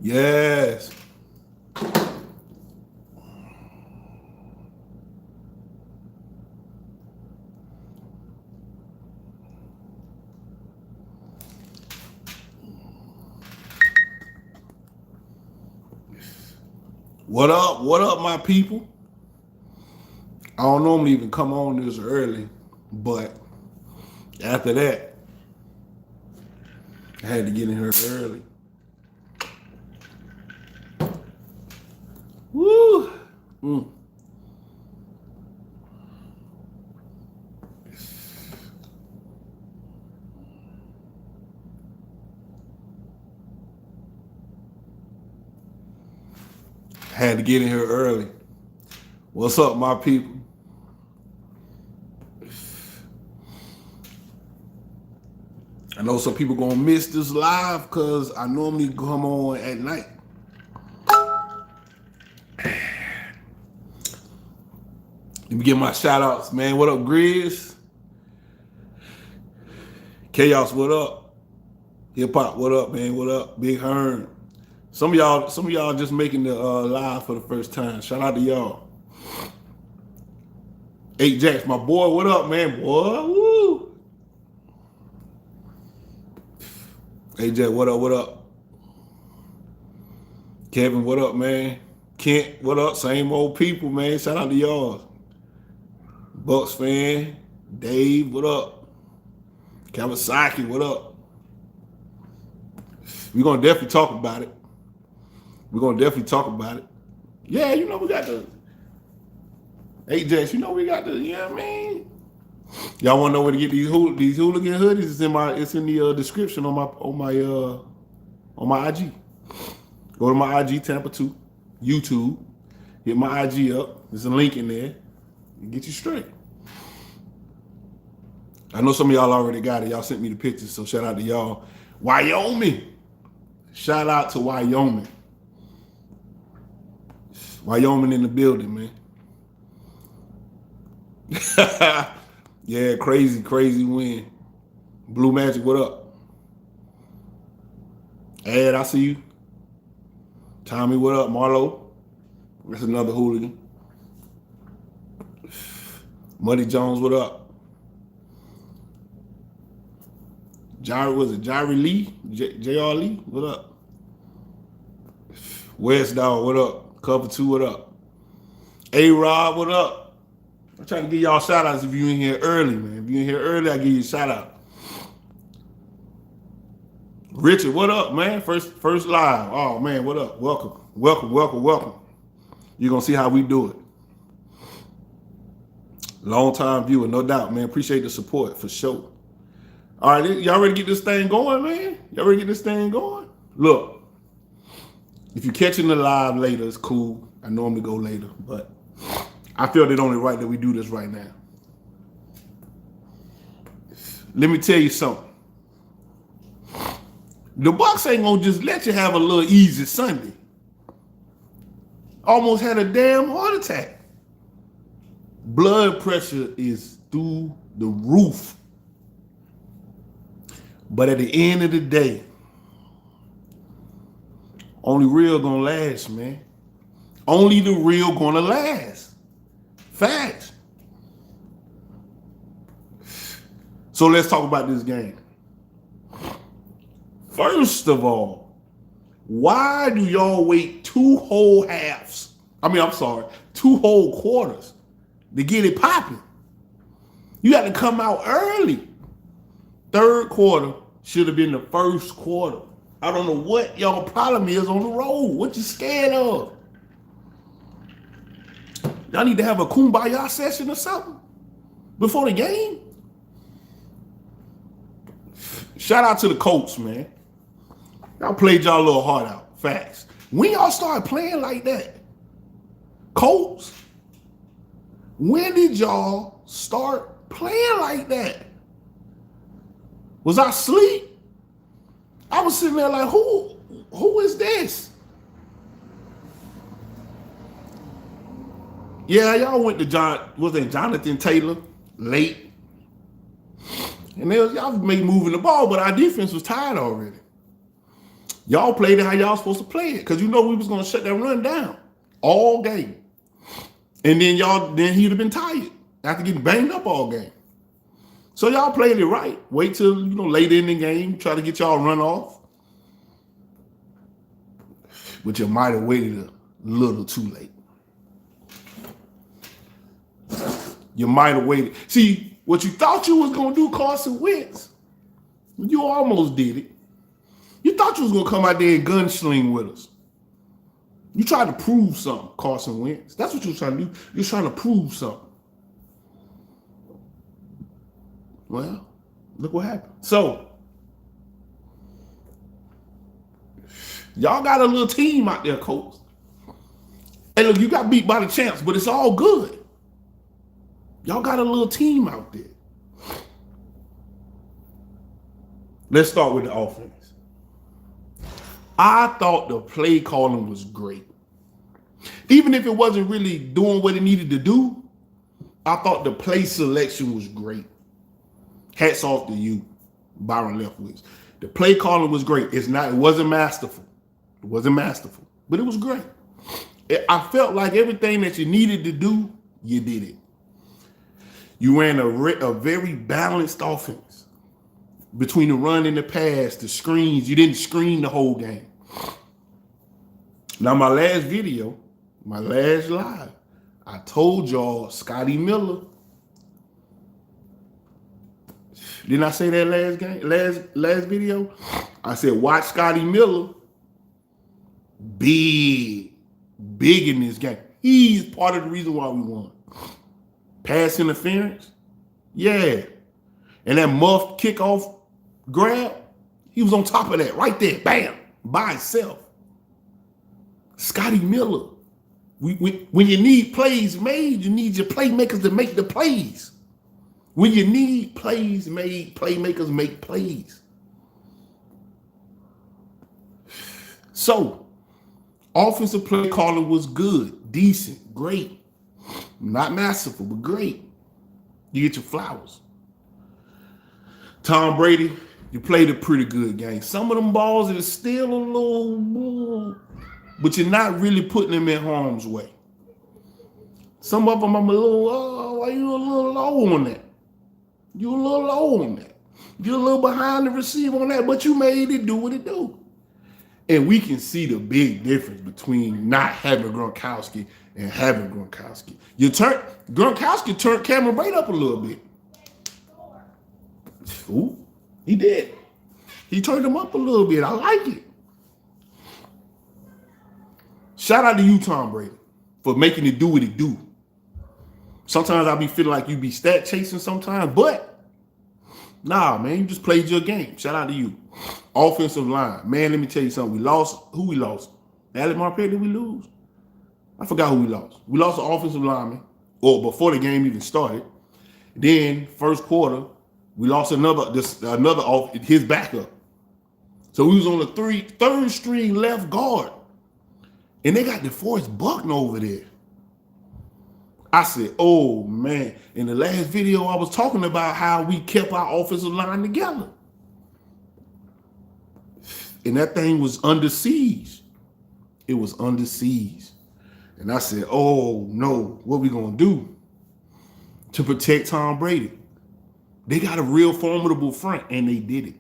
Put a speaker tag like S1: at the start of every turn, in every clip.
S1: Yes. What up? What up, my people? I don't normally even come on this early, but after that, I had to get in here early. Woo! Mm. Had to get in here early. What's up, my people? I know some people gonna miss this live because I normally come on at night. Let me give my shout outs, man. What up, Grizz? Chaos, what up? Hip Hop, what up, man? What up? Big Hearn. Some of y'all just making the live for the first time. Shout out to y'all. 8 Jacks, my boy, what up, man? Boy, woo. 8 Jack, what up, what up? Kevin, what up, man? Kent, what up? Same old people, man. Shout out to y'all. Bucs fan. Dave, what up? Kawasaki, what up? We're gonna definitely talk about it. Yeah, you know we got the 8 Jacks, you know we got the, you know what I mean? Y'all wanna know where to get these hooligan hoodies? It's in the description on my IG. Go to my IG Tampa 2, YouTube. Hit my IG up. There's a link in there. And get you straight. I know some of y'all already got it. Y'all sent me the pictures, so shout out to y'all. Wyoming. Shout out to Wyoming. Wyoming in the building, man. Yeah, crazy win. Blue Magic, what up? Ed, I see you. Tommy, what up? Marlo. That's another hooligan. Muddy Jones, what up? Jari Lee? J.R. Lee, what up? West Dog, what up? Cover 2, what up? A-Rod, what up? I'm trying to give y'all shout outs if you in here early, man. If you in here early, I give you a shout out. Richard, what up, man? First live. Oh, man, what up? Welcome. You're going to see how we do it. Long time viewer, no doubt, man. Appreciate the support, for sure. All right, y'all ready to get this thing going, man? Y'all ready to get this thing going? Look, if you're catching the live later, it's cool. I normally go later, but I feel it only right that we do this right now. Let me tell you something. The Bucs ain't gonna just let you have a little easy Sunday. Almost had a damn heart attack. Blood pressure is through the roof. But at the end of the day, only real gonna last, man. Only the real gonna last. Facts. So let's talk about this game. First of all, why do y'all wait 2 whole halves? 2 whole quarters to get it popping? You got to come out early. Third quarter should have been the first quarter. I don't know what y'all problem is on the road. What you scared of? Y'all need to have a kumbaya session or something before the game. Shout out to the Colts, man. Y'all played y'all little heart out. Facts. When y'all started playing like that? Colts? When did y'all start playing like that? Was I asleep? I was sitting there like, who is this? Yeah, y'all went to Jonathan Taylor late. And y'all made moving the ball, but our defense was tired already. Y'all played it how y'all supposed to play it because you know we was gonna shut that run down all game, and then he'd have been tired after getting banged up all game. So y'all played it right. Wait till later in the game, try to get y'all run off, but you might have waited a little too late. You might have waited. See, what you thought you was gonna do, Carson Wentz, you almost did it. You thought you was gonna come out there and gunsling with us. You tried to prove something, Carson Wentz. That's what you were trying to do. You're trying to prove something. Well, look what happened. So, y'all got a little team out there, Colts. And look, you got beat by the champs, but it's all good. Y'all got a little team out there. Let's start with the offense. I thought the play calling was great. Even if it wasn't really doing what it needed to do, I thought the play selection was great. Hats off to you, Byron Leftwich. The play calling was great. It wasn't masterful. It wasn't masterful, but it was great. I felt like everything that you needed to do, you did it. You ran a very balanced offense between the run and the pass, the screens. You didn't screen the whole game. Now, my last video, my last live, I told y'all Scotty Miller. Didn't I say that last video? I said, watch Scotty Miller big in this game. He's part of the reason why we won. Pass interference, yeah. And that muffed kickoff grab, he was on top of that right there, bam, by himself. Scotty Miller. When you need plays made, you need your playmakers to make the plays. When you need plays made, playmakers make plays. So, offensive play calling was good, decent, great. Not masterful, but great. You get your flowers. Tom Brady, you played a pretty good game. Some of them balls are still a little, but you're not really putting them in harm's way. Some of them I'm a little, why you a little low on that? You a little low on that. You're a little behind the receiver on that, but you made it do what it do. And we can see the big difference between not having Gronkowski and having Gronkowski. Gronkowski turned Cameron Brate up a little bit. Ooh, he did. He turned him up a little bit. I like it. Shout out to you, Tom Brady, for making it do what it do. Sometimes I be feeling like you be stat chasing sometimes, but nah, man, you just played your game. Shout out to you. Offensive line. Man, let me tell you something. We lost. Who we lost? Alex Marpet, did we lose? I forgot who we lost. We lost the offensive lineman, or before the game even started. Then, first quarter, we lost his backup. So we was on the third string left guard. And they got DeForest Buckner over there. I said, oh, man. In the last video, I was talking about how we kept our offensive line together. And that thing was under siege. It was under siege. And I said, oh, no, what we going to do to protect Tom Brady? They got a real formidable front, and they did it.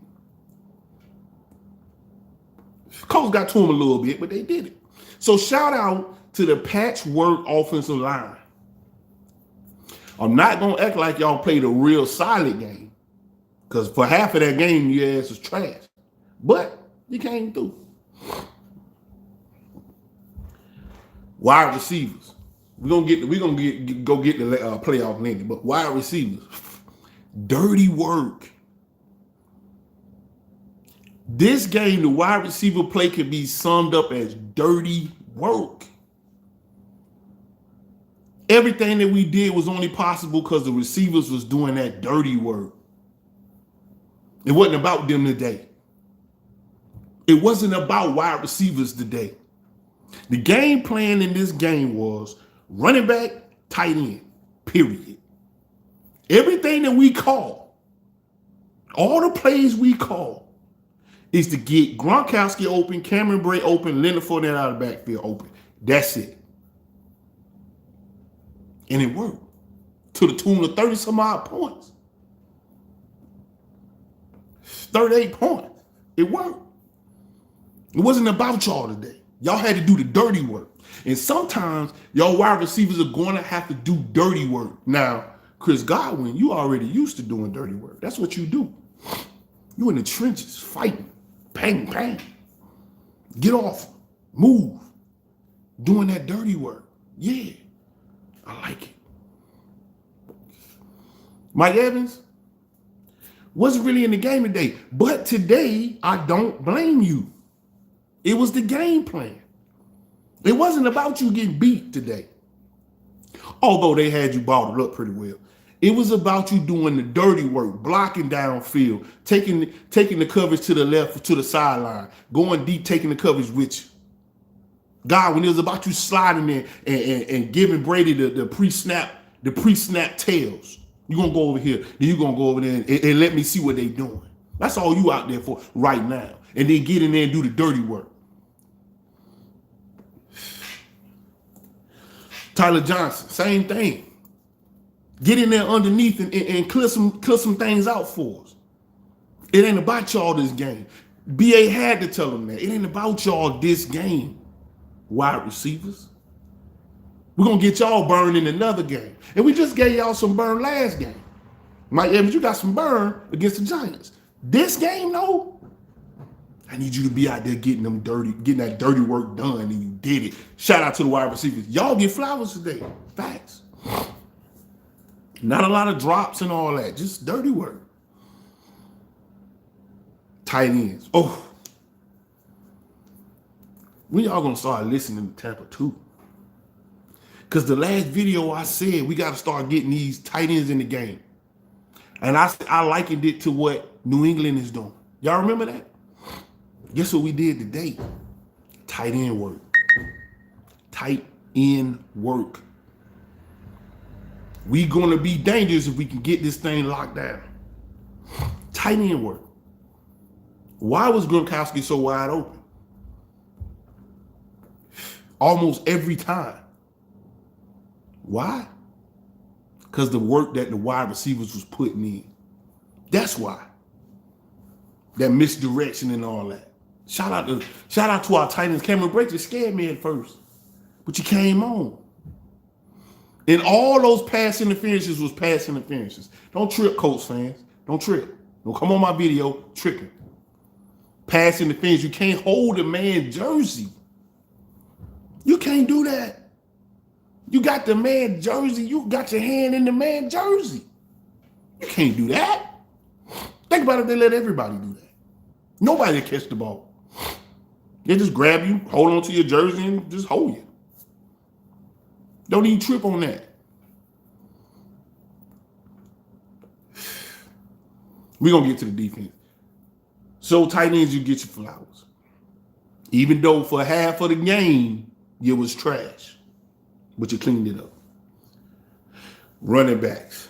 S1: Colts got to him a little bit, but they did it. So shout out to the patchwork offensive line. I'm not going to act like y'all played a real solid game, because for half of that game, your ass was trash. But you came through. Wide receivers. We're gonna get the playoff landing, but wide receivers. Dirty work. This game, the wide receiver play can be summed up as dirty work. Everything that we did was only possible because the receivers was doing that dirty work. It wasn't about them today. It wasn't about wide receivers today. The game plan in this game was running back, tight end, period. Everything that we call, all the plays we call, is to get Gronkowski open, Cameron Bray open, Leonard Fournette out of the backfield open. That's it. And it worked to the tune of 30-some odd points. 38 points. It worked. It wasn't about y'all today. Y'all had to do the dirty work. And sometimes y'all wide receivers are going to have to do dirty work. Now, Chris Godwin, you already used to doing dirty work. That's what you do. You in the trenches, fighting, bang, bang. Get off, move, doing that dirty work. Yeah, I like it. Mike Evans wasn't really in the game today. But today, I don't blame you. It was the game plan. It wasn't about you getting beat today. Although they had you bottled up pretty well. It was about you doing the dirty work, blocking downfield, taking the coverage to the left, to the sideline, going deep, taking the coverage with you. God, when it was about you sliding in and giving Brady the pre-snap tails, you're going to go over here, then you're going to go over there and let me see what they're doing. That's all you out there for right now. And then get in there and do the dirty work. Tyler Johnson, same thing. Get in there underneath and clear some things out for us. It ain't about y'all this game. BA had to tell them that. It ain't about y'all this game, wide receivers. We're going to get y'all burned in another game. And we just gave y'all some burn last game. Mike Evans, you got some burn against the Giants. This game, though, I need you to be out there getting that dirty work done, and you did it. Shout out to the wide receivers. Y'all get flowers today. Facts. Not a lot of drops and all that. Just dirty work. Tight ends. Oh. When y'all gonna start listening to Tampa too? Because the last video I said we got to start getting these tight ends in the game. And I likened it to what New England is doing. Y'all remember that? Guess what we did today? Tight end work. Tight end work. We gonna be dangerous if we can get this thing locked down. Tight end work. Why was Gronkowski so wide open? Almost every time. Why? Because the work that the wide receivers was putting in. That's why. That misdirection and all that. Shout out to our tight ends. Cameron Brate just scared me at first. But you came on. And all those pass interferences was pass interferences. Don't trip, Colts fans. Don't trip. Don't come on my video tripping. Pass interference. You can't hold a man's jersey. You can't do that. You got the man's jersey. You got your hand in the man's jersey. You can't do that. Think about it. They let everybody do that. Nobody catch the ball. They just grab you, hold on to your jersey, and just hold you. Don't even trip on that. We're going to get to the defense. So tight ends, you get your flowers. Even though for half of the game, you was trash. But you cleaned it up. Running backs.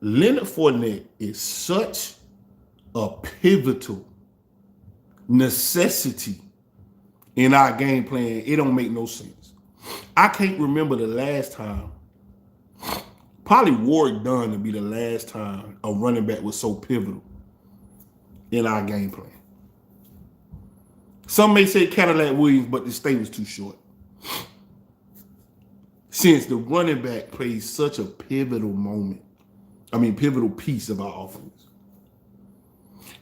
S1: Leonard Fournette is such a pivotal necessity in our game plan. It don't make no sense. I can't remember the last time. Probably Warwick Dunn to be the last time a running back was so pivotal in our game plan. Some may say Cadillac Williams, but the stay was too short. Since the running back plays such a pivotal piece of our offense.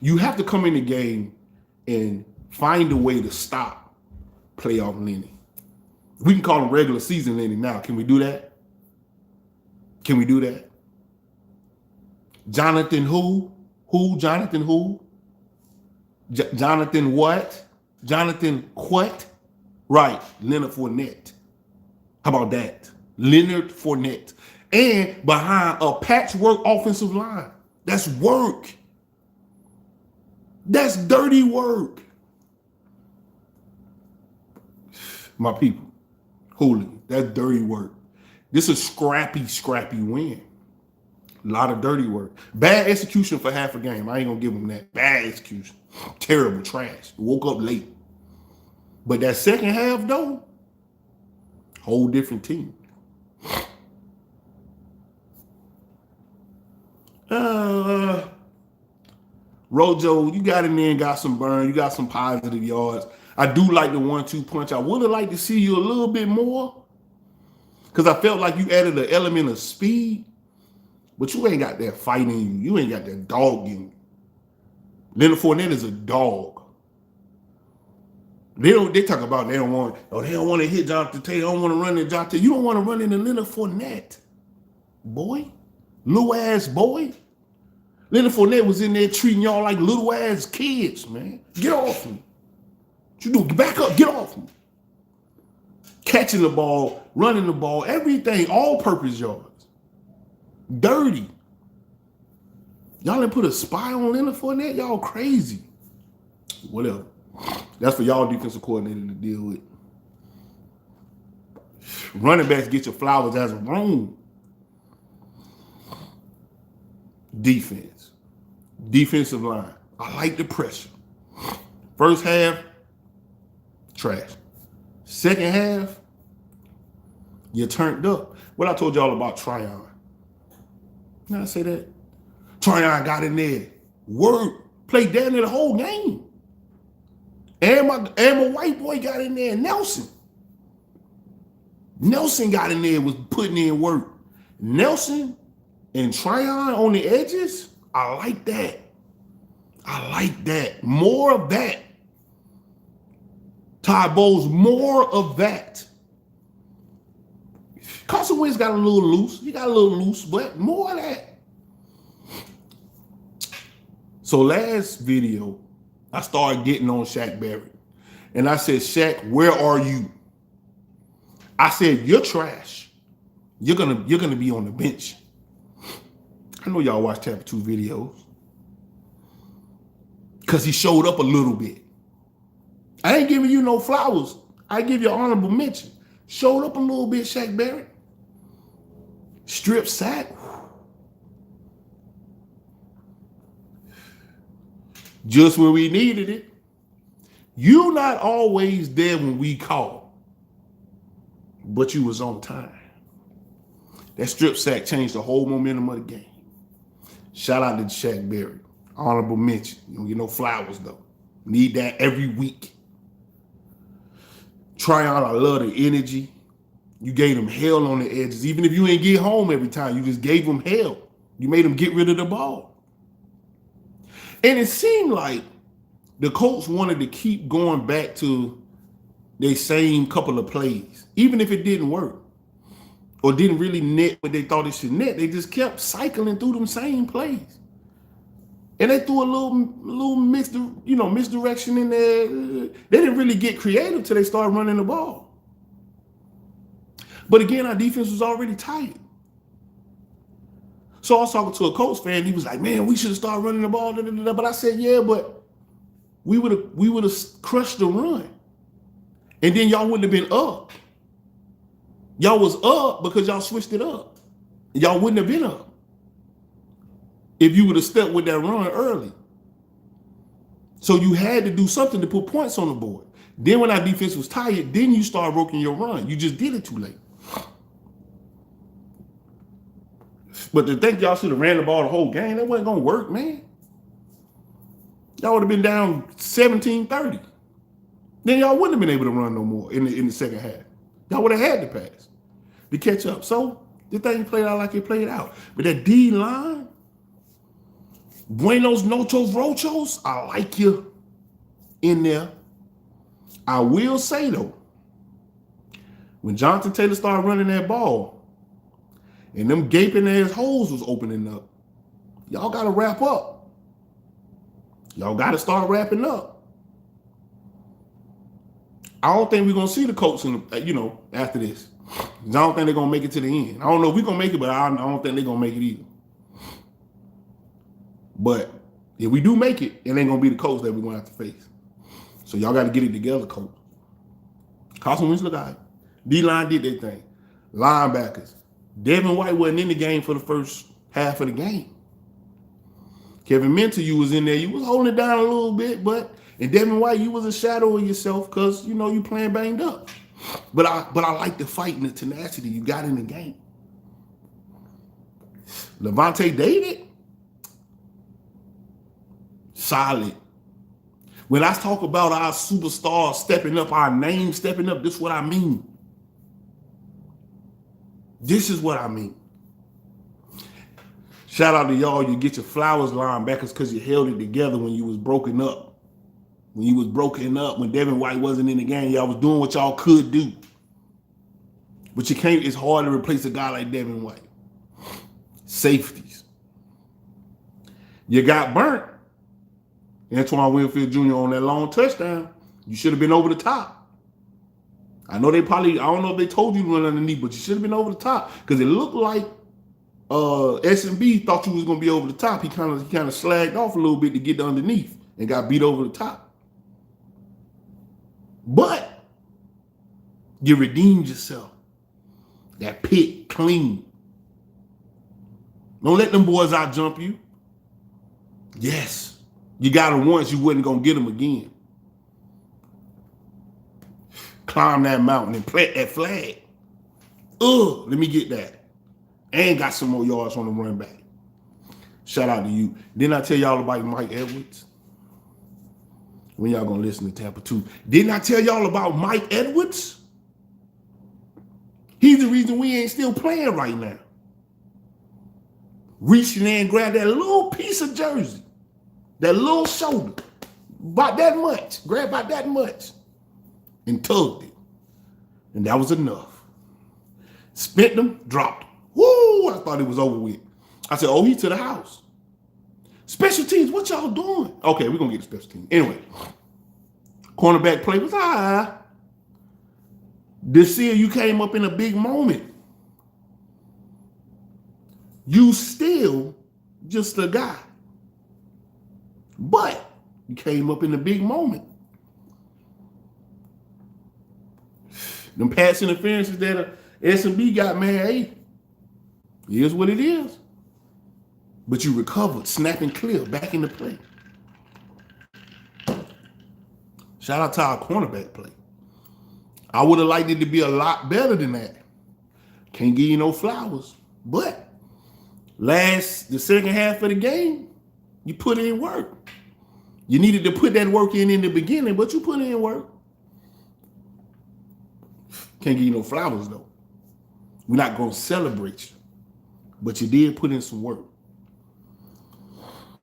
S1: You have to come in the game and find a way to stop playoff Lenny. We can call him regular season Lenny now. Can we do that? Can we do that? Jonathan who? Jonathan who? Jonathan what? Jonathan what? Right, Leonard Fournette. How about that? Leonard Fournette. And behind a patchwork offensive line. That's work. That's dirty work. My people, hooligan, that's dirty work. This is a scrappy win. A lot of dirty work. Bad execution for half a game. I ain't gonna give them that. Bad execution. Terrible, trash. Woke up late. But that second half, though, whole different team. Rojo, you got in there and got some burn. You got some positive yards. I do like the 1-2 punch. I would have liked to see you a little bit more because I felt like you added an element of speed, but you ain't got that fight in you. You ain't got that dog in you. Leonard Fournette is a dog. They talk about they don't want to hit Jonathan Taylor. They don't want to run into Jonathan Taylor. You don't want to run into Leonard Fournette, boy. Little ass boy. Leonard Fournette was in there treating y'all like little ass kids, man. Get off me. What you do? Back up. Get off me. Catching the ball, running the ball, everything, all purpose yards. Dirty. Y'all didn't put a spy on Leonard Fournette? Y'all crazy. Whatever. That's for y'all defensive coordinator to deal with. Running backs get your flowers as a room. Defense. Defensive line. I like the pressure. First half, trash. Second half, you turned up. What I told y'all about Tryon. Did I say that? Tryon got in there. Word. Played down there the whole game. And my white boy got in there, Nelson. Nelson got in there, was putting in work. Nelson and Tryon on the edges, I like that. I like that. More of that. Todd Bowles, more of that. Carson Wentz got a little loose. He got a little loose, but more of that. So last video, I started getting on Shaq Barrett. And I said, Shaq, where are you? I said, you're trash. You're gonna be on the bench. I know y'all watch Tampa 2 videos. Because he showed up a little bit. I ain't giving you no flowers. I give you an honorable mention. Showed up a little bit, Shaq Barrett. Strip sack. Just when we needed it. You not always there when we call. But you was on time. That strip sack changed the whole momentum of the game. Shout out to Shaq Barrett. Honorable mention. You don't get no flowers, though. Need that every week. Tryon, I love the energy. You gave him hell on the edges. Even if you ain't get home every time, you just gave him hell. You made him get rid of the ball. And it seemed like the Colts wanted to keep going back to their same couple of plays, even if it didn't work or didn't really net what they thought it should net. They just kept cycling through them same plays. And they threw a little misdirection in there. They didn't really get creative till they started running the ball. But again, our defense was already tight. So I was talking to a Colts fan. He was like, "Man, we should have started running the ball." But I said, "Yeah, but we would have crushed the run, and then y'all wouldn't have been up. Y'all was up because y'all switched it up. Y'all wouldn't have been up if you would have stepped with that run early. So you had to do something to put points on the board. Then when our defense was tired, then you start working your run. You just did it too late. But to think y'all should have ran the ball the whole game, that wasn't going to work, man. Y'all would have been down 17-30. Then y'all wouldn't have been able to run no more in the second half. Y'all would have had to pass to catch up. So the thing played out like it played out. But that D-line, Buenos Nochos Rochos, I like you in there. I will say, though, when Jonathan Taylor started running that ball and them gaping ass holes was opening up, y'all got to wrap up. Y'all got to start wrapping up. I don't think we're going to see the Colts after this. I don't think they're going to make it to the end. I don't know if we're going to make it, but I don't think they're going to make it either. But if we do make it, it ain't going to be the Colts that we're going to have to face. So y'all got to get it together, Colts. Carson Wentz look all right. D-line did their thing. Linebackers. Devin White wasn't in the game for the first half of the game. Kevin Minter, you was in there. You was holding it down a little bit, and Devin White, you was a shadow of yourself because, you playing banged up. But I like the fight and the tenacity you got in the game. Levante David, solid. When I talk about our superstars stepping up, our name stepping up, this is what I mean. This is what I mean. Shout out to y'all. You get your flowers linebackers because you held it together when you was broken up. When Devin White wasn't in the game, y'all was doing what y'all could do. But it's hard to replace a guy like Devin White. Safeties. You got burnt. Antoine Winfield Jr. on that long touchdown. You should have been over the top. I know I don't know if they told you to run underneath, but you should have been over the top because it looked like S&B thought you was going to be over the top. He kind of slagged off a little bit to get to underneath and got beat over the top. But you redeemed yourself. That pick clean. Don't let them boys out jump you. Yes, you got him once, you wasn't going to get him again. Climb that mountain and plant that flag. Let me get that. And got some more yards on the run back. Shout out to you. Didn't I tell y'all about Mike Edwards? When y'all gonna listen to Tampa 2? Didn't I tell y'all about Mike Edwards? He's the reason we ain't still playing right now. Reaching in and grabbed that little piece of jersey, that little shoulder, about that much, grabbed about that much, and tugged it. And that was enough. Spent them, dropped them. Woo! I thought it was over with. I said, he's to the house. Special teams, what y'all doing? Okay, we're going to get to special teams. Anyway, cornerback play was This year you came up in a big moment. You still just a guy. But you came up in a big moment. Them pass interferences that S&B got, man, hey, here's what it is. But you recovered, snapping clear, back into play. Shout out to our cornerback play. I would have liked it to be a lot better than that. Can't give you no flowers. But the second half of the game, you put in work. You needed to put that work in the beginning, but you put in work. Can't give you no flowers, though. We're not going to celebrate you. But you did put in some work.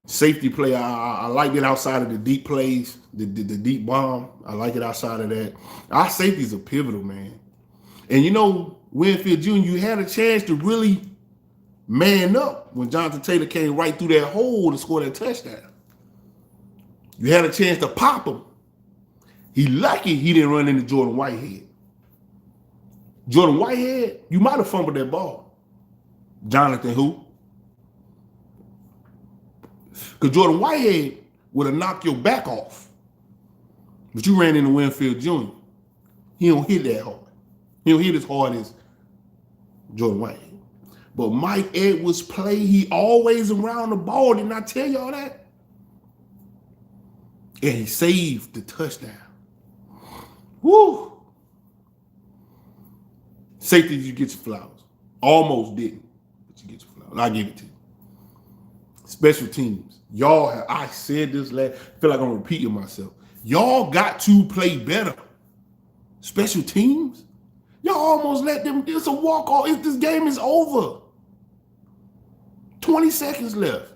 S1: Safety play, I like it outside of the deep plays, the deep bomb. I like it outside of that. Our safeties are pivotal, man. And Winfield Jr., you had a chance to really man up when Jonathan Taylor came right through that hole to score that touchdown. You had a chance to pop him. He lucky he didn't run into Jordan Whitehead. Jordan Whitehead, you might have fumbled that ball. Jonathan who? Because Jordan Whitehead would have knocked your back off. But you ran into Winfield Jr. He don't hit that hard. He don't hit as hard as Jordan Whitehead. But Mike Edwards' play, he always around the ball. Didn't I tell y'all that? And he saved the touchdown. Woo! Safety, you get your flowers. Almost didn't, but you get your flowers. I'll give it to you. Special teams. Y'all, I said this I feel like I'm repeating myself. Y'all got to play better. Special teams? Y'all almost let them, it's a walk-off. If this game is over. 20 seconds left.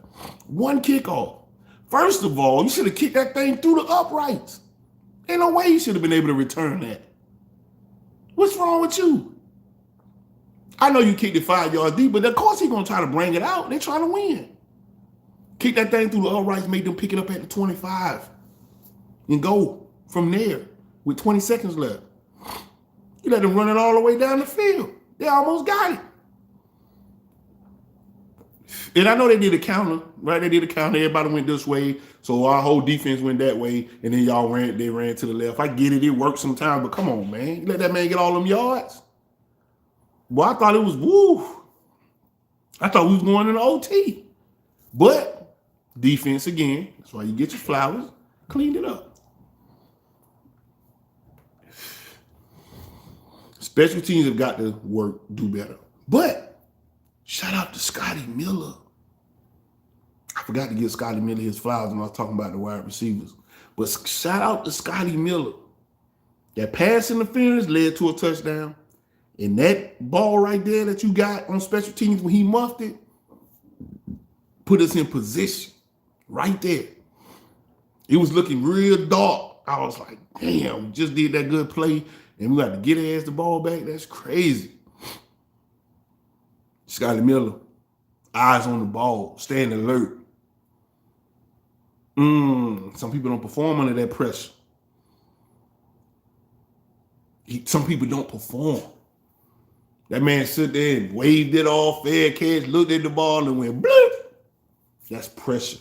S1: One kickoff. First of all, you should have kicked that thing through the uprights. Ain't no way you should have been able to return that. What's wrong with you? I know you kicked it 5 yards deep, but of course he's going to try to bring it out. They're trying to win. Kick that thing through the uprights, make them pick it up at the 25 and go from there with 20 seconds left. You let them run it all the way down the field. They almost got it. And I know they did a counter, right? They did a counter. Everybody went this way. So our whole defense went that way. And then they ran to the left. I get it. It works sometimes. But come on, man. You let that man get all them yards? Boy, I thought it was woo. I thought we was going into OT. But defense again. That's why you get your flowers. Cleaned it up. Special teams have got to do better. But shout out to Scotty Miller. I forgot to give Scotty Miller his flowers when I was talking about the wide receivers. But shout out to Scotty Miller. That pass interference led to a touchdown. And that ball right there that you got on special teams when he muffed it, put us in position right there. It was looking real dark. I was like, damn, we just did that good play and we got to get ass the ball back. That's crazy. Scotty Miller, eyes on the ball, staying alert. Some people don't perform under that pressure. Some people don't perform. That man stood there and waved it off, fair catch, looked at the ball and went bloop. That's pressure.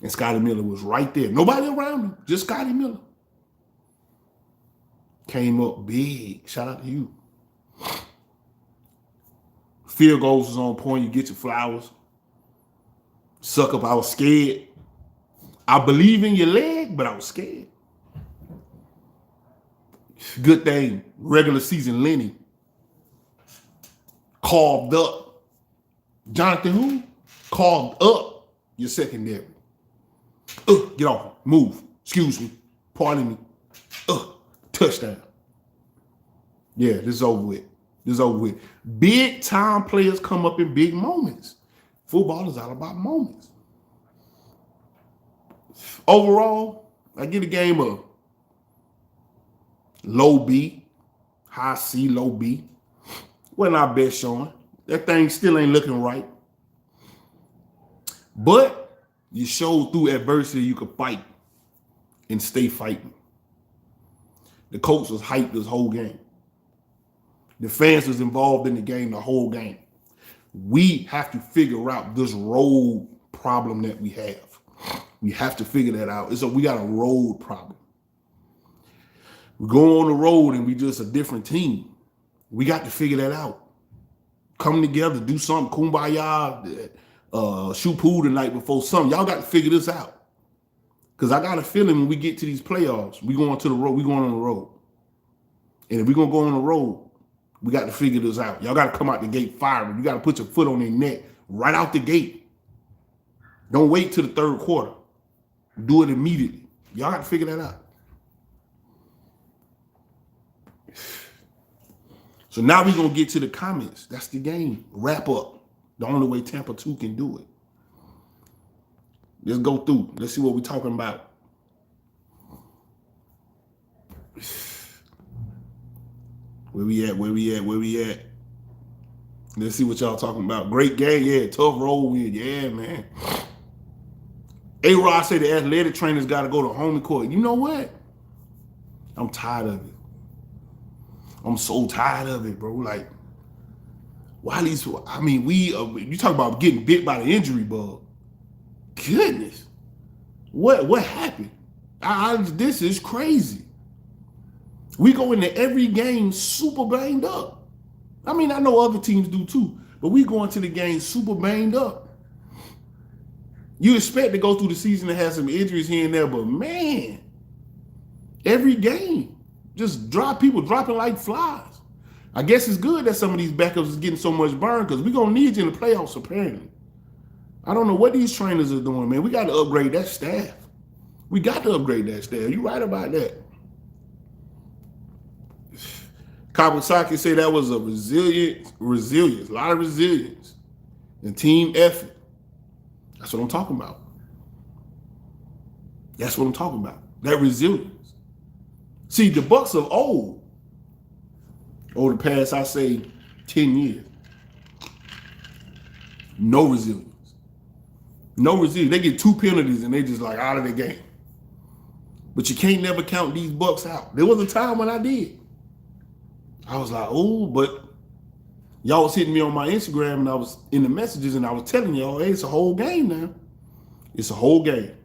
S1: And Scotty Miller was right there. Nobody around him, just Scotty Miller. Came up big. Shout out to you. Field goals was on point. You get your flowers. Suck up, I was scared. I believe in your leg, but I was scared. Good thing, regular season Lenny carved up. Jonathan who? Carved up your secondary. Get off. Move. Excuse me. Pardon me. Touchdown. Yeah, this is over with. This is over with. Big time players come up in big moments. Football is all about moments. Overall, I get a game of low B, high C, low B. Wasn't our best showing. That thing still ain't looking right. But you showed through adversity you could fight and stay fighting. The coach was hyped this whole game. The fans was involved in the game the whole game. We have to figure out this road problem that we have. We have to figure that out. We got a road problem. We go on the road and we just a different team. We got to figure that out. Come together, do something, kumbaya, shoot pool the night before something. Y'all got to figure this out. Because I got a feeling when we get to these playoffs, we going to the road. We going on the road. And if we're going to go on the road, we got to figure this out. Y'all got to come out the gate firing. You got to put your foot on their neck right out the gate. Don't wait till the third quarter. Do it immediately. Y'all got to figure that out. So now we're going to get to the comments. That's the game. Wrap up. The only way Tampa 2 can do it. Let's go through. Let's see what we're talking about. Where we at? Let's see what y'all talking about. Great game, yeah. Tough road win, yeah, man. A-Rod said the athletic trainers got to go to home court. You know what? I'm tired of it. I'm so tired of it, bro. Like, why these? I mean, you talk about getting bit by the injury bug. Goodness, what happened? This is crazy. We go into every game super banged up. I mean, I know other teams do too, but we go into the game super banged up. You expect to go through the season and have some injuries here and there, but man, every game, just people dropping like flies. I guess it's good that some of these backups is getting so much burn because we're going to need you in the playoffs, apparently. I don't know what these trainers are doing, man. We got to upgrade that staff. We got to upgrade that staff. You're right about that. Kawasaki said that was a resilience, a lot of resilience and team effort. That's what I'm talking about. That's what I'm talking about. That resilience. See, the Bucs of old, over the past, I say, 10 years, no resilience. No resilience. They get 2 penalties and they just like out of the game. But you can't never count these Bucs out. There was a time when I did. I was like, oh, but y'all was hitting me on my Instagram and I was in the messages and I was telling y'all, hey, it's a whole game now. It's a whole game.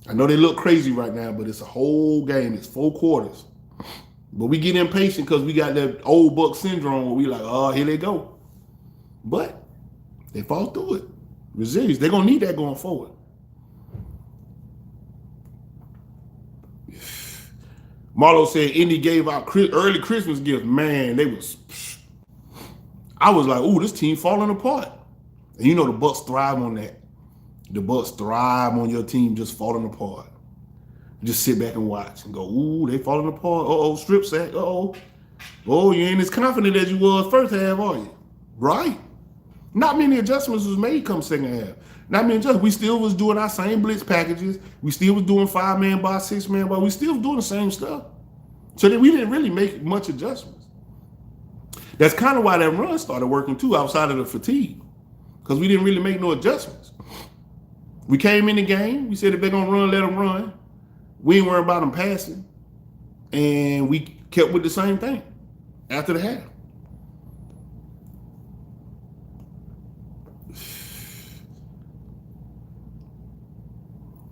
S1: I know they look crazy right now, but it's a whole game. It's 4 quarters. But we get impatient because we got that old Buck syndrome where we like, oh, here they go. But they fought through it. Resilience. They're going to need that going forward. Marlo said Indy gave out early Christmas gifts. Man, I was like, ooh, this team falling apart. And you know the Bucs thrive on that. The Bucs thrive on your team just falling apart. Just sit back and watch and go, ooh, they falling apart. Uh-oh, strip sack. Uh-oh. Oh, you ain't as confident as you was first half, are you? Right. Not many adjustments was made come second half. Not many adjustments. We still was doing our same blitz packages. We still was doing 5-man box, 6-man box. We still was doing the same stuff. So that we didn't really make much adjustments. That's kind of why that run started working too, outside of the fatigue. Because we didn't really make no adjustments. We came in the game. We said if they're going to run, let them run. We ain't worried about them passing. And we kept with the same thing after the half.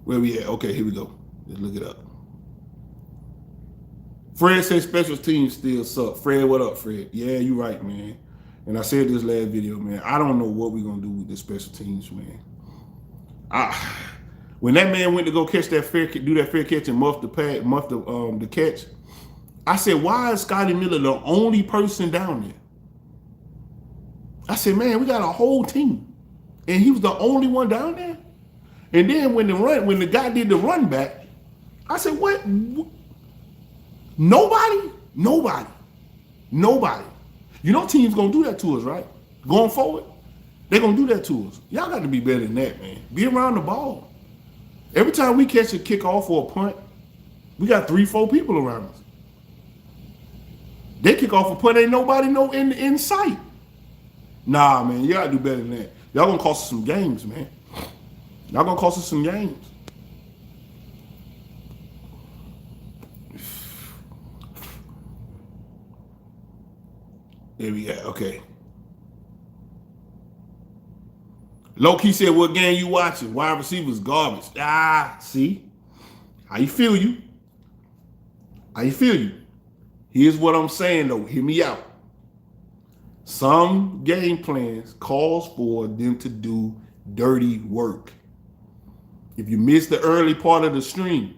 S1: Where we at? Okay, here we go. Let's look it up. Fred says special teams still suck. Fred, what up, Fred? Yeah, you right, man. And I said this last video, man, I don't know what we're going to do with the special teams, man. When that man went to go catch that do that fair catch and muff the catch, I said, why is Scotty Miller the only person down there? I said, man, we got a whole team. And he was the only one down there? And then when the guy did the run back, I said, what? Nobody. You know teams gonna do that to us, right? Going forward, they're gonna do that to us. Y'all got to be better than that, man. Be around the ball. Every time we catch a kickoff or a punt, we got 3-4 people around us. They kick off a punt, ain't nobody in sight. Nah, man, you gotta do better than that. Y'all gonna cost us some games, man. Y'all gonna cost us some games. There we go. Okay. Low-key said, what game you watching? Wide receivers garbage. See? How you feel you? Here's what I'm saying, though. Hear me out. Some game plans calls for them to do dirty work. If you missed the early part of the stream,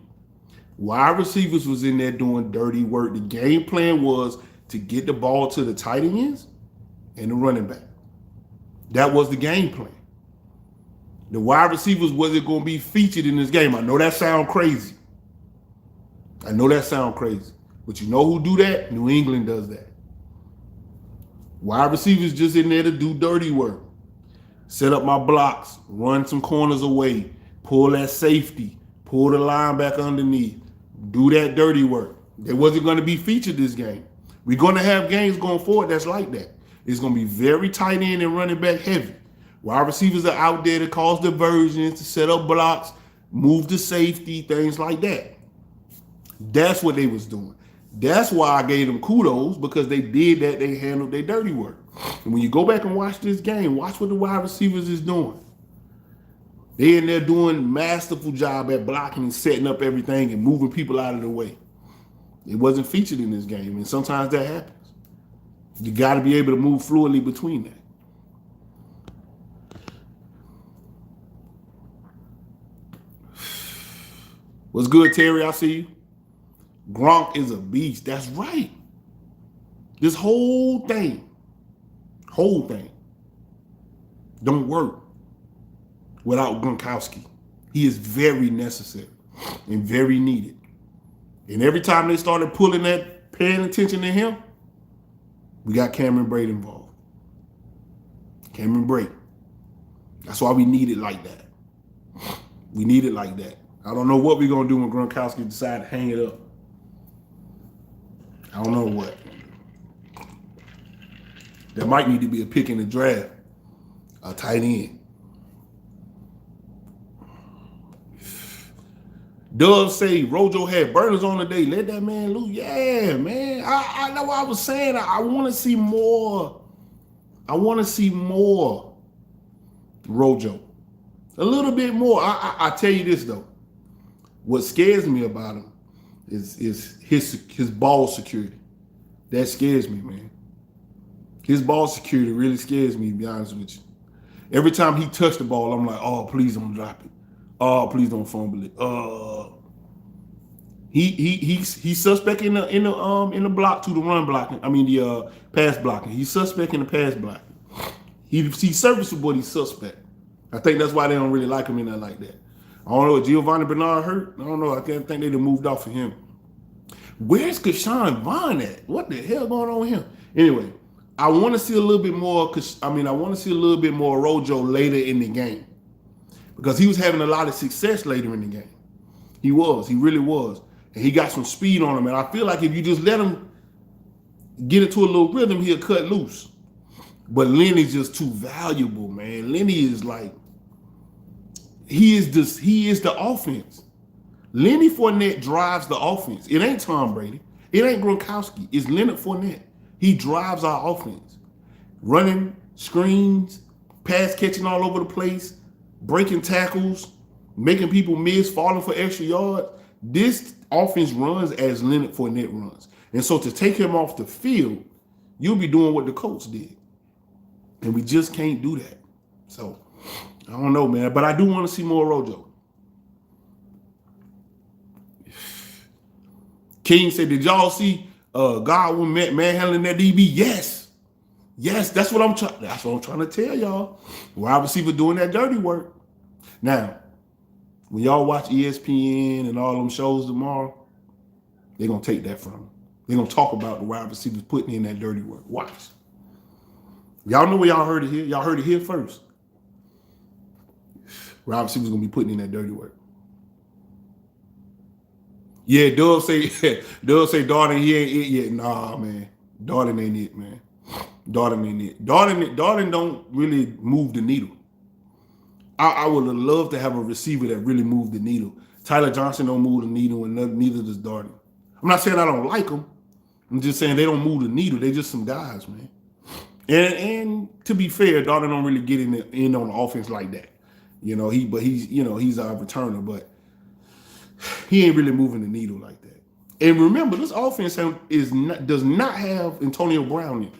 S1: wide receivers was in there doing dirty work. The game plan was to get the ball to the tight ends and the running back. That was the game plan. The wide receivers wasn't going to be featured in this game. I know that sounds crazy. But you know who do that? New England does that. Wide receivers just in there to do dirty work. Set up my blocks, run some corners away, pull that safety, pull the linebacker underneath, do that dirty work. They wasn't going to be featured this game. We're going to have games going forward that's like that. It's going to be very tight end and running back heavy. Wide receivers are out there to cause diversions, to set up blocks, move to safety, things like that. That's what they was doing. That's why I gave them kudos, because they did that. They handled their dirty work. And when you go back and watch this game, watch what the wide receivers is doing. They in there doing masterful job at blocking and setting up everything and moving people out of the way. It wasn't featured in this game, and sometimes that happens. You got to be able to move fluidly between that. What's good, Terry? I see you. Gronk is a beast. That's right. This whole thing don't work without Gronkowski. He is very necessary and very needed. And every time they started paying attention to him, we got Cameron Brate involved. Cameron Brate. That's why we need it like that. We need it like that. I don't know what we're going to do when Gronkowski decide to hang it up. I don't know what. There might need to be a pick in the draft. A tight end. Doug say Rojo had burners on the day. Let that man loose. Yeah, man. I know what I was saying. I want to see more. I want to see more Rojo. A little bit more. I tell you this, though. What scares me about him is his ball security. That scares me, man. His ball security really scares me, to be honest with you. Every time he touched the ball, I'm like, oh, please don't drop it. Oh, please don't fumble it. He's suspect in the block to the run blocking. I mean the pass blocking. He's suspect in the pass blocking. He's serviceable, but he's suspect. I think that's why they don't really like him in that like that. I don't know if Giovanni Bernard hurt. I don't know. I can't think they'd have moved off of him. Where's Keyshawn Vaughn at? What the hell going on with him? Anyway, I want to see a little bit more. I want to see a little bit more Rojo later in the game because he was having a lot of success later in the game. He really was, and he got some speed on him. And I feel like if you just let him get into a little rhythm, he'll cut loose. But Lenny's just too valuable, man. Lenny is like he is the offense. Lenny Fournette drives the offense. It ain't Tom Brady. It ain't Gronkowski. It's Leonard Fournette. He drives our offense. Running, screens, pass catching all over the place, breaking tackles, making people miss, falling for extra yards. This offense runs as Leonard Fournette runs. And so to take him off the field, you'll be doing what the Colts did. And we just can't do that. So, I don't know, man. But I do want to see more Rojo. King said, did y'all see Godwin manhandling that DB? Yes. Yes, that's what I'm trying to tell y'all. Wide receiver doing that dirty work. Now, when y'all watch ESPN and all them shows tomorrow, they're going to take that from them. They're going to talk about the wide receivers putting in that dirty work. Watch. Y'all know where y'all heard it here. Y'all heard it here first. Wide receivers going to be putting in that dirty work. Yeah, Doug say Darden, he ain't it yet. Nah, man. Darden ain't it, man. Darden ain't it. Darden don't really move the needle. I would have loved to have a receiver that really moved the needle. Tyler Johnson don't move the needle, and neither does Darden. I'm not saying I don't like them. I'm just saying they don't move the needle. They're just some guys, man. And to be fair, Darden don't really get in on the offense like that. He's our returner, but he ain't really moving the needle like that. And remember, this offense does not have Antonio Brown in it.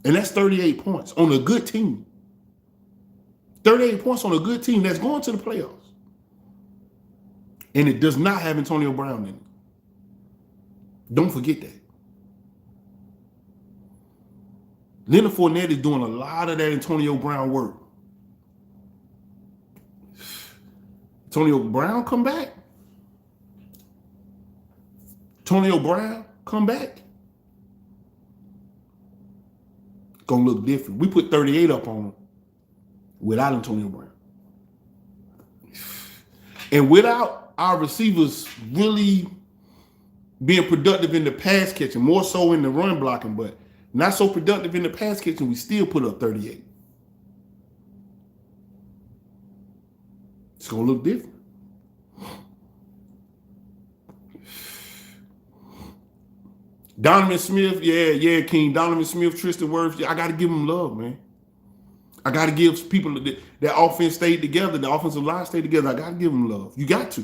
S1: And that's 38 points on a good team. 38 points on a good team that's going to the playoffs. And it does not have Antonio Brown in it. Don't forget that. Leonard Fournette is doing a lot of that Antonio Brown work. Antonio Brown come back. Antonio Brown come back. Gonna look different. We put 38 up on him without Antonio Brown. And without our receivers really being productive in the pass catching, more so in the run blocking, but not so productive in the pass catching, we still put up 38. It's going to look different. Donovan Smith, yeah, King. Donovan Smith, Tristan Wirfs, I got to give them love, man. I got to give people that offense stayed together, the offensive line stayed together. I got to give them love. You got to.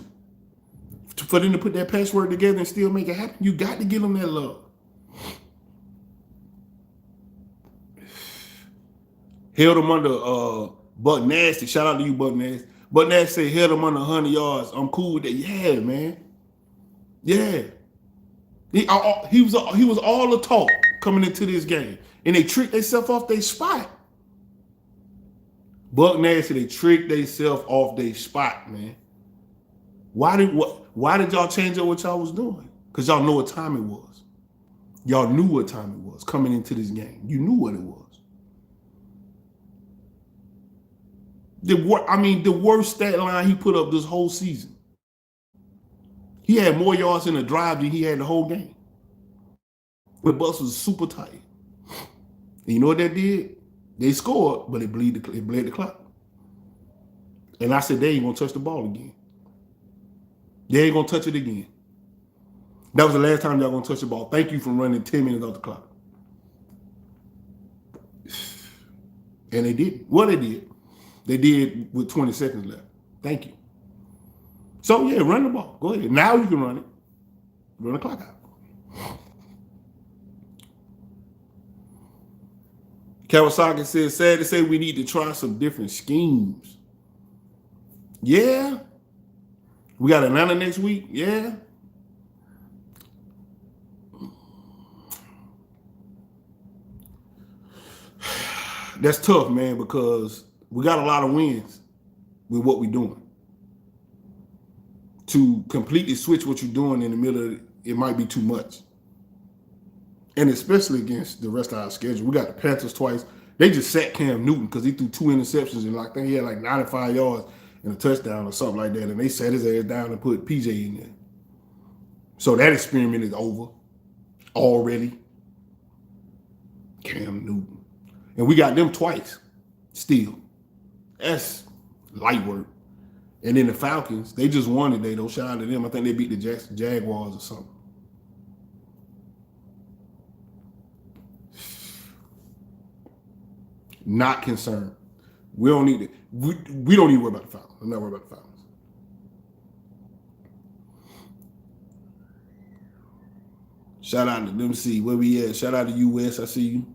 S1: For them to put that password together and still make it happen, you got to give them that love. Held him under Buck Nasty. Shout out to you, Buck Nasty. Buck Nasty said held him under 100 yards. I'm cool with that. Yeah, man. Yeah. He was all the talk coming into this game. And they tricked themselves off their spot. Buck Nasty, they tricked themselves off their spot, man. Why did y'all change up what y'all was doing? Because y'all know what time it was. Y'all knew what time it was coming into this game. You knew what it was. The worst stat line he put up this whole season. He had more yards in the drive than he had the whole game. The Bucs was super tight. And you know what that did? They scored, but it bled the clock. And I said, they ain't going to touch the ball again. They ain't going to touch it again. That was the last time y'all going to touch the ball. Thank you for running 10 minutes off the clock. And they did. What they did. They did with 20 seconds left. Thank you. So, yeah, run the ball. Go ahead. Now you can run it. Run the clock out. Kawasaki says, sad to say we need to try some different schemes. Yeah. We got Atlanta next week. Yeah. That's tough, man, because we got a lot of wins with what we're doing. To completely switch what you're doing in the middle of it might be too much. And especially against the rest of our schedule. We got the Panthers twice. They just sat Cam Newton because he threw 2 interceptions and I think he had like 95 yards and a touchdown or something like that. And they sat his ass down and put PJ in there. So that experiment is over already. Cam Newton. And we got them twice still. That's light work. And then the Falcons, they just won today, though. Shout out to them. I think they beat the Jaguars or something. Not concerned. We don't need it. We don't need to worry about the Falcons. I'm not worried about the Falcons. Shout out to them. See where we at. Shout out to US. I see you.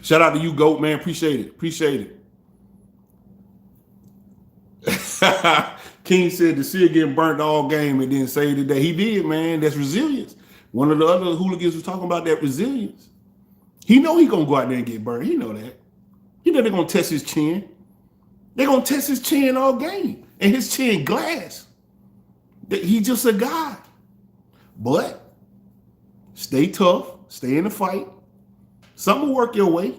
S1: Shout out to you, GOAT, man. Appreciate it. Appreciate it. King said the Seer getting burnt all game and then say today. He did, man. That's resilience. One of the other hooligans was talking about that resilience. He know he gonna go out there and get burnt. He know that. He know they're gonna test his chin. They're gonna test his chin all game. And his chin glass. He's just a guy. But stay tough. Stay in the fight. Something will work your way.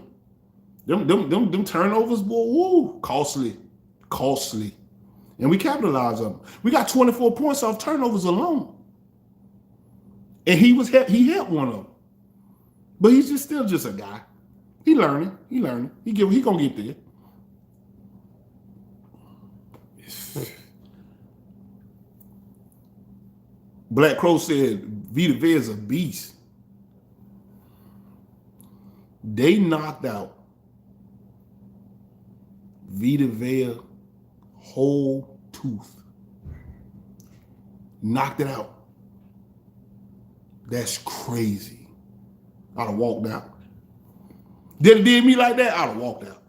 S1: Them turnovers, boy, woo, costly. Costly. And we capitalize on them. We got 24 points off turnovers alone. And he helped one of them. But he's just still just a guy. He learning. He gonna get there. Black Crow said Vita Vea is a beast. They knocked out Vita Vea whole tooth. Knocked it out. That's crazy. I'd have walked out. Did me like that, I'd have walked out.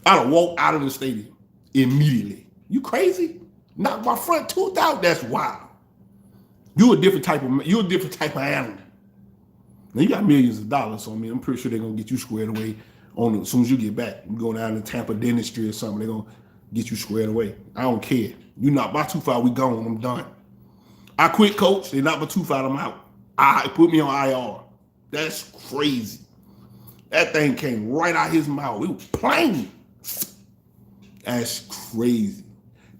S1: I'd have walked out of the stadium immediately. You crazy? Knock my front tooth out? That's wild. You're a different type of animal. Now you got millions of dollars on me. I'm pretty sure they're gonna get you squared away as soon as you get back. You go down to Tampa dentistry or something, they're gonna get you squared away. I don't care. You knock my tooth out, we gone. I'm done. I quit, coach. They knocked my tooth out, I'm out. I put me on IR. That's crazy. That thing came right out his mouth. It was plain. That's crazy.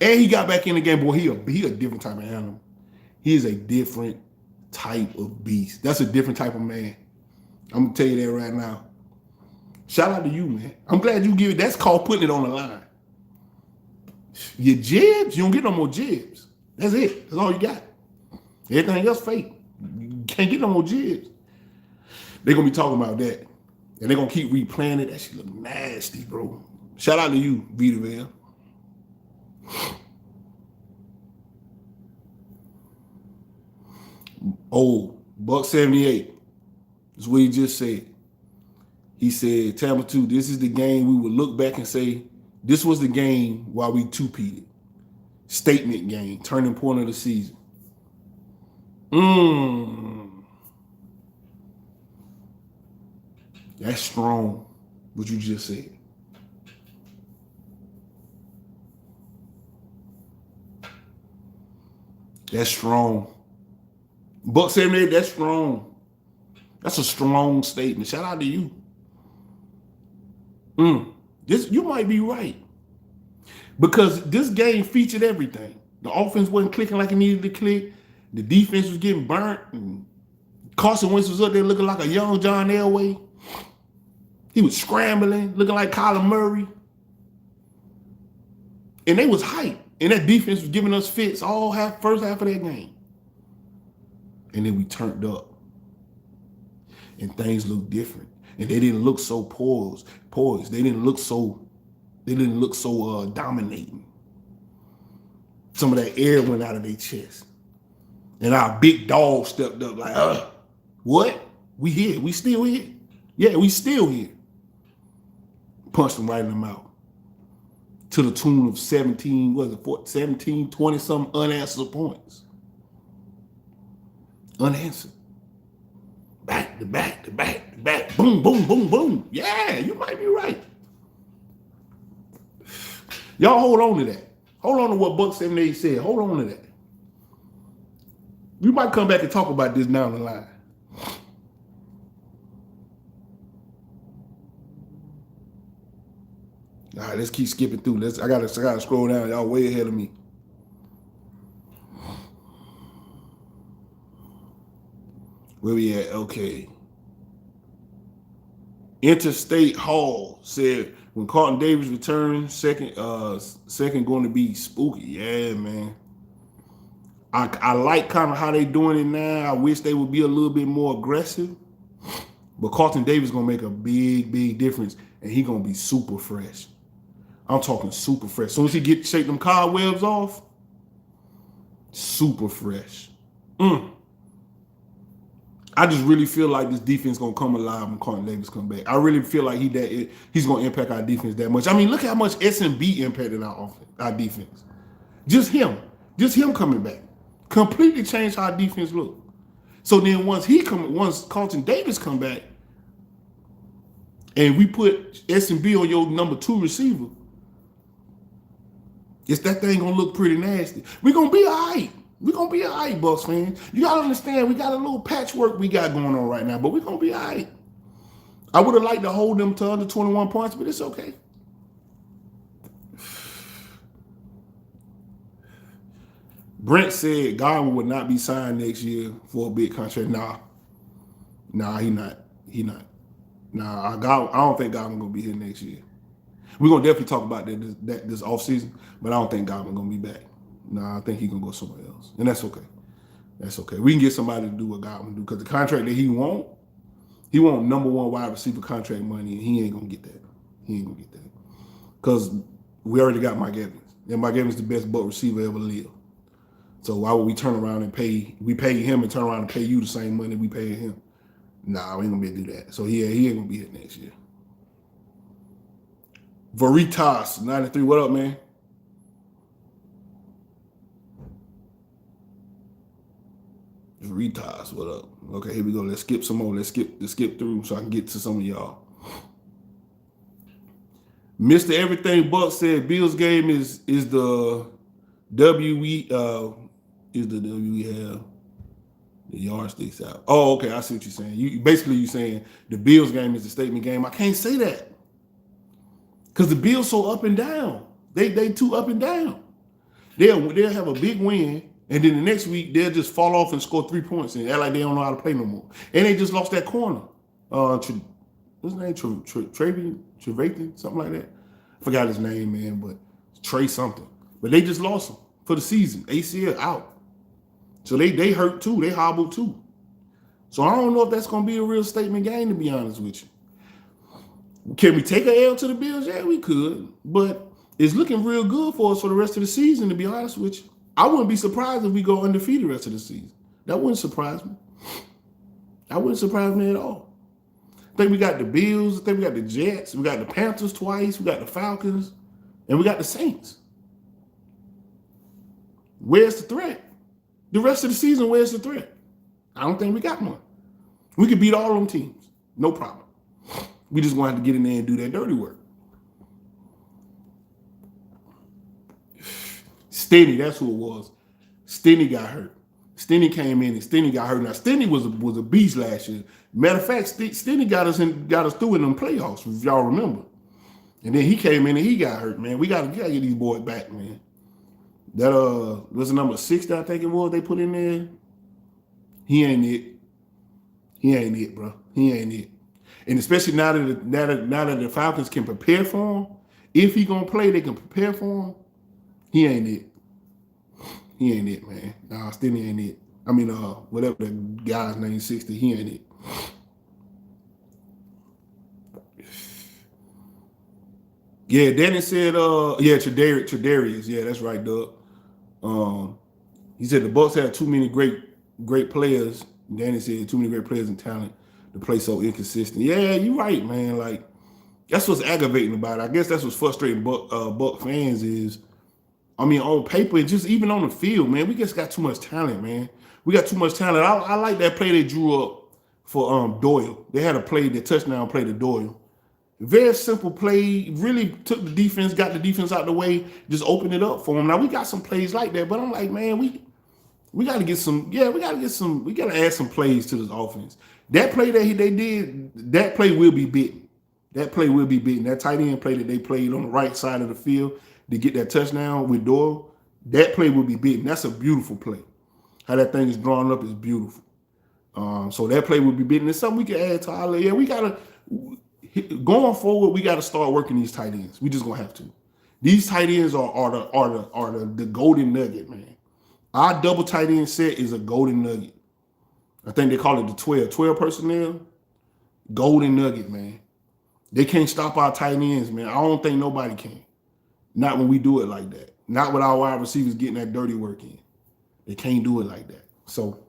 S1: And he got back in the game. Boy, he a different type of animal. He is a different type of beast. That's a different type of man. I'm gonna tell you that right now. Shout out to you, man. I'm glad you give it. That's called putting it on the line. Your jibs, you don't get no more jibs. That's it. That's all you got. Everything else fake. You can't get no more jibs. They're gonna be talking about that. And they're gonna keep replaying it. That shit look nasty, bro. Shout out to you, Vita Vea. Oh, Bucs 78. That's what he just said. He said, Tampa 2, this is the game we would look back and say, this was the game while we two-peated. Statement game, turning point of the season. That's strong, what you just said. That's strong. Bucs 78, that's strong. That's a strong statement. Shout out to you. You might be right. Because this game featured everything. The offense wasn't clicking like it needed to click. The defense was getting burnt. And Carson Wentz was up there looking like a young John Elway. He was scrambling, looking like Kyler Murray. And they was hyped. And that defense was giving us fits all first half of that game. And then we turned up. And things looked different. And they didn't look so poised. They didn't look so dominating. Some of that air went out of their chest. And our big dog stepped up like, what? We here. We still here. Yeah, we still here. Punched him right in the mouth. To the tune of 17, 20 some unanswered points. Unanswered. Back to back to back to back. Boom, boom, boom, boom. Yeah, you might be right. Y'all hold on to that. Hold on to what Bucs 78 said. Hold on to that. We might come back and talk about this down the line. All right, let's keep skipping through. I gotta scroll down. Y'all way ahead of me. Where we at? Okay. Interstate Hall said when Carlton Davis returns, second going to be spooky. Yeah, man. I like kind of how they doing it now. I wish they would be a little bit more aggressive. But Carlton Davis gonna make a big, big difference, and he gonna be super fresh. I'm talking super fresh. As soon as he shake them cobwebs off, super fresh. I just really feel like this defense gonna come alive when Carlton Davis come back. I really feel like he's gonna impact our defense that much. I mean, look how much S&B impacted our defense. Just him coming back, completely changed how our defense look. So then once Carlton Davis come back, and we put S&B on your number 2 receiver, that thing gonna look pretty nasty. We're gonna be all right. We're going to be all right, Bucs fans. You got to understand, we got a little patchwork we got going on right now, but we're going to be all right. I would have liked to hold them to under 21 points, but it's okay. Brent said Godwin would not be signed next year for a big contract. Nah, he not. Nah, I don't think Godwin going to be here next year. We're going to definitely talk about that this offseason, but I don't think Godwin going to be back. Nah, I think he's going to go somewhere else. And that's okay. That's okay. We can get somebody to do what Godwin do, because the contract that he want number 1 wide receiver contract money, and he ain't going to get that. He ain't going to get that. Because we already got Mike Evans. And Mike Evans is the best Bucs receiver ever lived. So why would we turn around and pay him and turn around and pay you the same money we paid him? Nah, we ain't going to be able to do that. So he ain't going to be here next year. Veritas, 93, what up, man? Veritas, what up? Okay, here we go. Let's skip some more. Let's skip through so I can get to some of y'all. Mr. Everything Bucs said Bills game is the W we have the yardsticks out. Oh, okay, I see what you're saying. You saying the Bills game is the statement game. I can't say that, because the Bills so up and down. They too up and down. They'll have a big win, and then the next week they'll just fall off and score 3 points and act like they don't know how to play no more. And they just lost that corner. What's his name? Trevathan, something like that. I forgot his name, man, but Trey something. But they just lost him for the season. ACL out. So they hurt too. They hobbled too. So I don't know if that's going to be a real statement game, to be honest with you. Can we take an L to the Bills? Yeah, we could. But it's looking real good for us for the rest of the season, to be honest with you. I wouldn't be surprised if we go undefeated the rest of the season. That wouldn't surprise me. That wouldn't surprise me at all. I think we got the Bills. I think we got the Jets. We got the Panthers twice. We got the Falcons. And we got the Saints. Where's the threat? The rest of the season, where's the threat? I don't think we got one. We could beat all of them teams. No problem. We just want to have to get in there and do that dirty work. Stenny, that's who it was. Stenny got hurt. Stenny came in and Stenny got hurt. Now, Stenny was a beast last year. Matter of fact, Stenny got us through in them playoffs, if y'all remember. And then he came in and he got hurt, man. We gotta get these boys back, man. That was the number 6 that I think it was they put in there. He ain't it. He ain't it, bro. He ain't it. And especially now that the Falcons can prepare for him, if he gonna play, they can prepare for him. He ain't it. He ain't it, man. Nah, Stenny ain't it. I mean, whatever the guy's name, 60, he ain't it. Yeah, Danny said, Tredarius. Yeah, that's right, Doug. He said the Bucs had too many great players. Danny said too many great players and talent to play so inconsistent. Yeah, you're right, man. Like that's what's aggravating about it. I guess that's what's frustrating Buck fans is. I mean, on paper, just even on the field, man, we just got too much talent, man. We got too much talent. I like that play they drew up for Doyle. They had a play, the touchdown play to Doyle. Very simple play. Really took the defense, got the defense out the way, just opened it up for them. Now we got some plays like that, but I'm like, man, we got to get some. Yeah, we got to get some. We got to add some plays to this offense. That play that they did, that play will be beaten. That play will be beaten. That tight end play that they played on the right side of the field to get that touchdown with Doyle, that play will be beaten. That's a beautiful play. How that thing is drawn up is beautiful. So that play will be beaten. It's something we can add to our. Yeah, we gotta going forward. We got to start working these tight ends. We just gonna have to. These tight ends are the golden nugget, man. Our double tight end set is a golden nugget. I think they call it the 12 personnel. Golden nugget, man. They can't stop our tight ends, man. I don't think nobody can. Not when we do it like that. Not with our wide receivers getting that dirty work in. They can't do it like that. So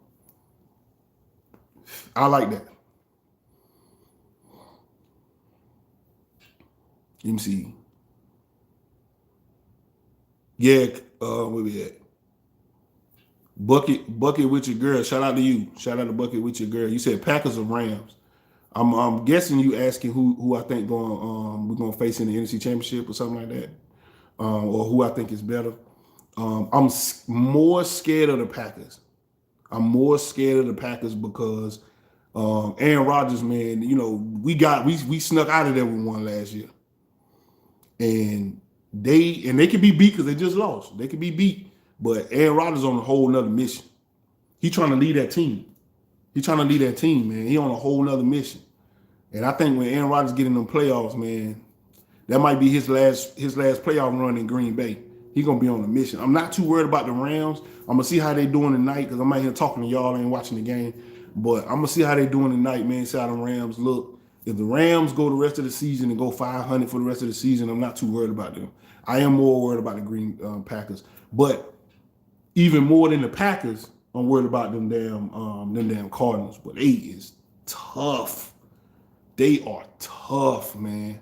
S1: I like that. Let me see. Yeah, where we at? Bucket with your girl. Shout out to you. Shout out to Bucket with your girl. You said Packers or Rams. I'm guessing you asking who I think we're gonna face in the NFC Championship or something like that, or who I think is better. I'm more scared of the Packers. I'm more scared of the Packers because Aaron Rodgers, man, you know, we snuck out of there with one last year, and they can be beat because they just lost. They can be beat, but Aaron Rodgers on a whole nother mission. He trying to lead that team. He trying to lead that team, man. He on a whole nother mission. And I think when Aaron Rodgers get in them playoffs, man, that might be his last playoff run in Green Bay. He gonna be on a mission. I'm not too worried about the Rams. I'm gonna see how they doing tonight because I'm out here talking to y'all, ain't watching the game. But I'm gonna see how they doing tonight, man. See how the Rams look. If the Rams go the rest of the season and go 500 for the rest of the season, I'm not too worried about them. I am more worried about the Green Packers. But even more than the Packers, I'm worried about them damn Cardinals. But they is tough. They are tough, man.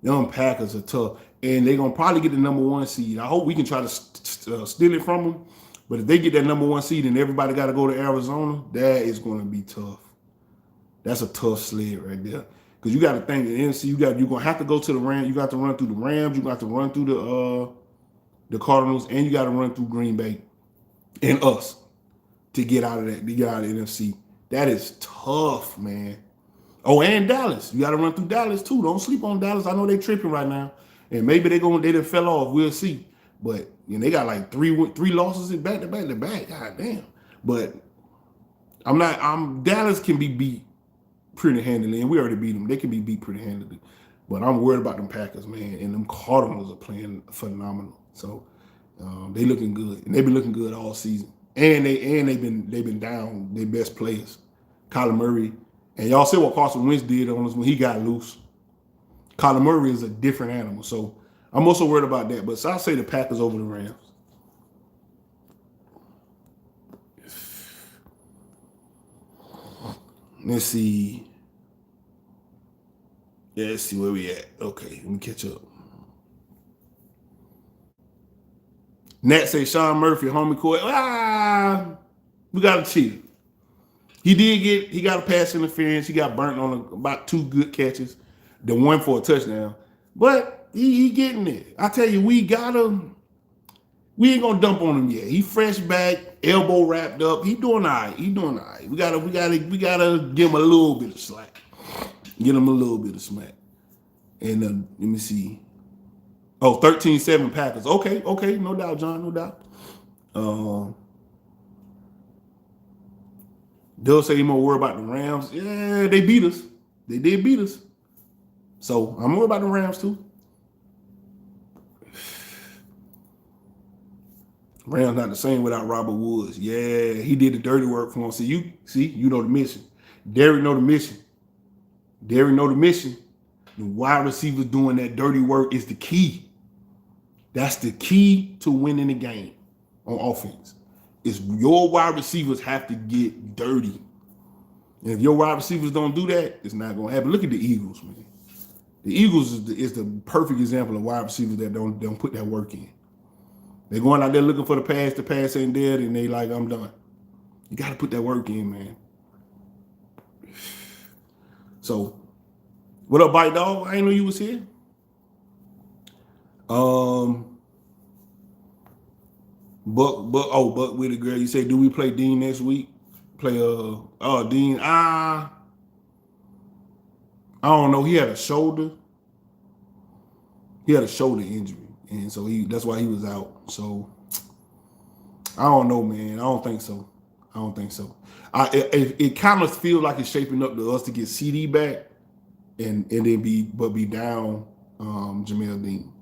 S1: Them Packers are tough. And they're going to probably get the number one seed. I hope we can try to steal it from them. But if they get that number one seed and everybody got to go to Arizona, that is going to be tough. That's a tough sled right there. Because you got to think, the NFC, you're going to have to go to the Rams. You got to run through the Rams. You got to run through the Cardinals. And you got to run through Green Bay and us to get out of that, to get out of the NFC. That is tough, man. Oh, and Dallas. You got to run through Dallas, too. Don't sleep on Dallas. I know they tripping right now. And maybe they done fell off. We'll see. But you know, they got like three losses in back to back to back. God damn. But Dallas can be beat pretty handily, and we already beat them. They can be beat pretty handily. But I'm worried about them Packers, man. And them Cardinals are playing phenomenal. So they looking good. And they've been looking good all season. And they've been down their best players. Kyler Murray. And y'all see what Carson Wentz did on us when he got loose. Kyler Murray is a different animal. So I'm also worried about that. But so I'll say the Packers over the Rams. Let's see. Yeah, let's see where we at. Okay, let me catch up. Nat say Sean Murphy, homie court. We got to chill. He got a pass interference. He got burnt on about 2 good catches. The one for a touchdown. But he getting it. I tell you, we ain't gonna dump on him yet. He fresh back, elbow wrapped up. He doing all right. We gotta give him a little bit of slack. Get him a little bit of smack. And let me see. Oh, 13-7 Packers. Okay, no doubt, John, no doubt. They'll say you more worried about the Rams. Yeah, they beat us. They did beat us. So I'm worried about the Rams too. Rams not the same without Robert Woods. Yeah, he did the dirty work for him. You know the mission. Derrick know the mission. The wide receivers doing that dirty work is the key. That's the key to winning the game on offense. Is your wide receivers have to get dirty. And if your wide receivers don't do that, it's not going to happen. Look at the Eagles, man. The Eagles is the perfect example of wide receivers that don't put that work in. They're going out there looking for the pass ain't there, and they like, I'm done. You got to put that work in, man. So, what up, Bite Dog? I didn't know you was here. Buck with it, girl. You say, do we play Dean next week? Play Dean. I don't know. He had a shoulder. He had a shoulder injury, and so that's why he was out. So I don't know, man. I don't think so. It kind of feels like it's shaping up to us to get CD back, and then be down Jamel Dean.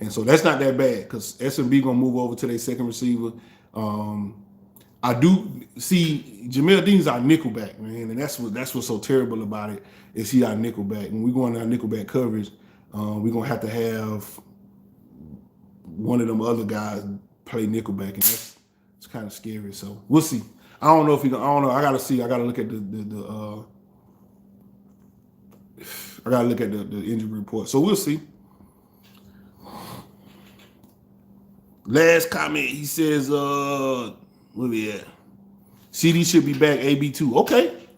S1: And so that's not that bad because SMB gonna move over to their second receiver. I do see Jamel Dean's our nickelback, man, and that's what's so terrible about it is he our nickelback. When we go into our nickelback coverage, we're gonna have to have one of them other guys play nickelback, and it's kind of scary. So we'll see. I don't know if he. I don't know. I gotta see. I gotta look at the injury report. So we'll see. Last comment, he says, where we at? CD should be back, AB2. Okay.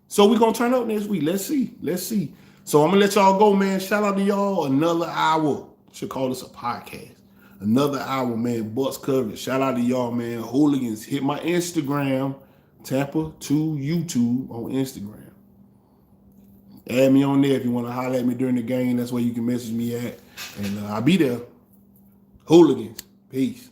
S1: So we're going to turn up next week. Let's see. So I'm going to let y'all go, man. Shout out to y'all. Another hour. Should call this a podcast. Another hour, man. Bucs coverage. Shout out to y'all, man. Hooligans. Hit my Instagram, Tampa to YouTube on Instagram. Add me on there if you want to holler at me during the game. That's where you can message me at. And I'll be there. Hooligans. Peace.